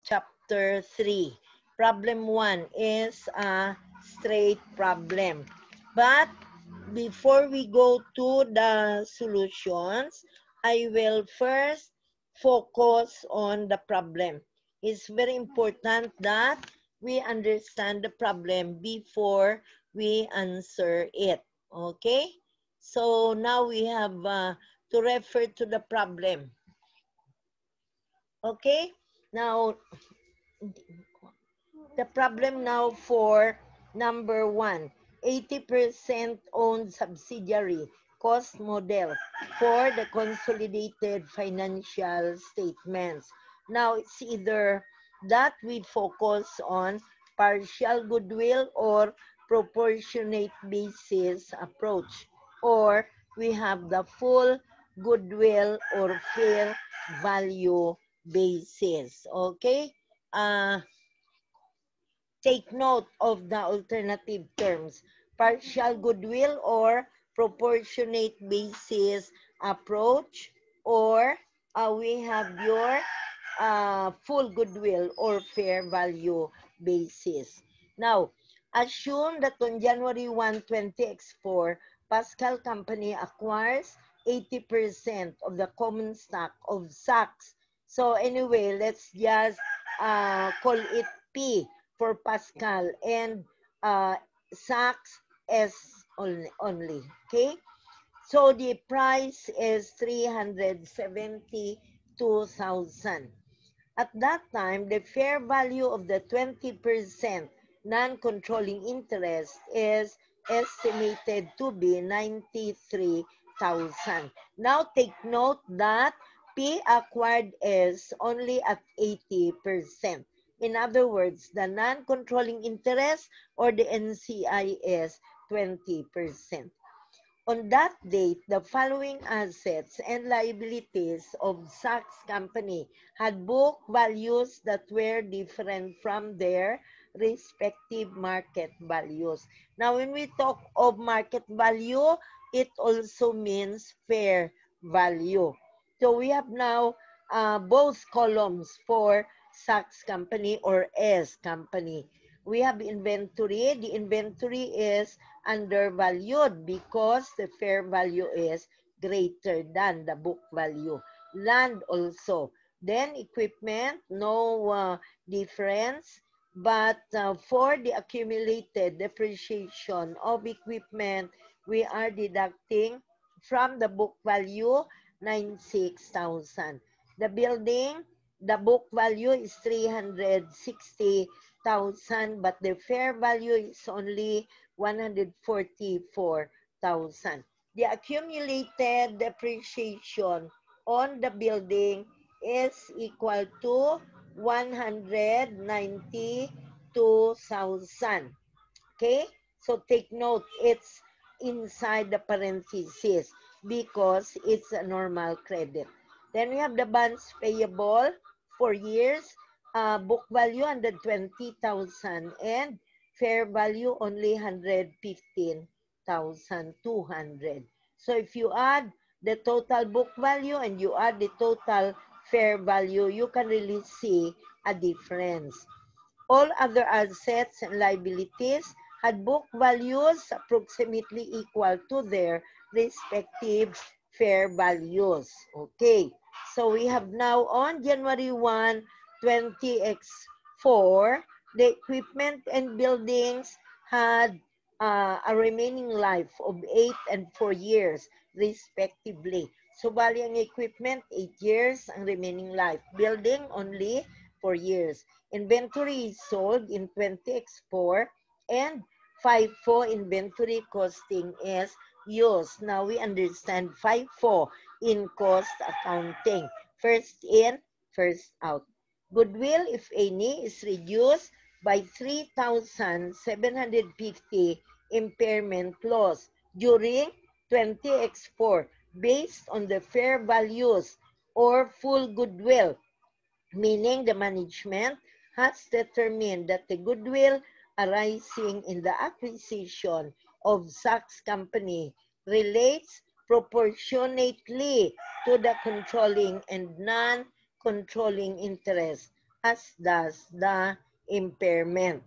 chapter 3. Problem 1 is a straight problem. But before we go to the solutions, I will first focus on the problem. It's very important that we understand the problem before we answer it. Okay? So now we have to refer to the problem. Okay? Now, the problem now for number 1, 80% owned subsidiary cost model for the consolidated financial statements. Now, it's either that we focus on partial goodwill or proportionate basis approach, or we have the full goodwill or fair value basis. Okay? Take note of the alternative terms, partial goodwill or proportionate basis approach, or we have your full goodwill or fair value basis. Now, assume that on January 1, 20x4, Pascal Company acquires 80% of the common stock of Saks. So anyway, let's just call it P for Pascal and Saks S only. Okay? So the price is 372,000. At that time, the fair value of the 20% non-controlling interest is estimated to be 93,000. Now take note that P acquired is only at 80%. In other words, the non-controlling interest or the NCI is 20%. On that date, the following assets and liabilities of Saks Company had book values that were different from their respective market values. Now, when we talk of market value, it also means fair value. So we have now both columns for Saks Company or S Company. We have inventory. The inventory is undervalued because the fair value is greater than the book value. Land also. Then equipment, no difference. But for the accumulated depreciation of equipment, we are deducting from the book value 96,000. The building, the book value is 360,000, but the fair value is only 144,000. The accumulated depreciation on the building is equal to 192,000. Okay? So take note, it's inside the parenthesis because it's a normal credit. Then we have the bonds payable for years, book value 120,000 and fair value only 115,200. So if you add the total book value and you add the total fair value, you can really see a difference. All other assets and liabilities had book values approximately equal to their respective fair values. Okay, so we have now on January 1, 20x4, the equipment and buildings had a remaining life of 8 and 4 years respectively. So bali ang equipment 8 years ang remaining life. Building only 4 years. Inventory is sold in 20x4 and FIFO inventory costing is used. Now we understand FIFO in cost accounting. First in, first out. Goodwill, if any, is reduced by 3,750 impairment loss during 20x4 based on the fair values or full goodwill, meaning the management has determined that the goodwill arising in the acquisition of Saks Company relates proportionately to the controlling and non-controlling interest as does the impairment.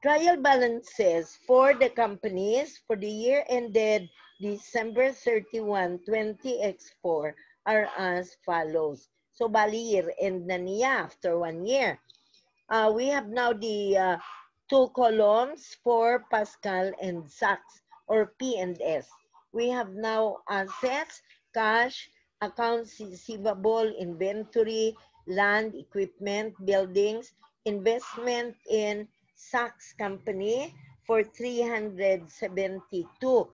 Trial balances for the companies for the year ended December 31, 2024 are as follows. So, bali year-end na niya after 1 year. We have now the two columns for Pascal and Sachs or P&S. We have now assets, cash, accounts receivable, inventory, land, equipment, buildings, investment in Sachs Company for 372.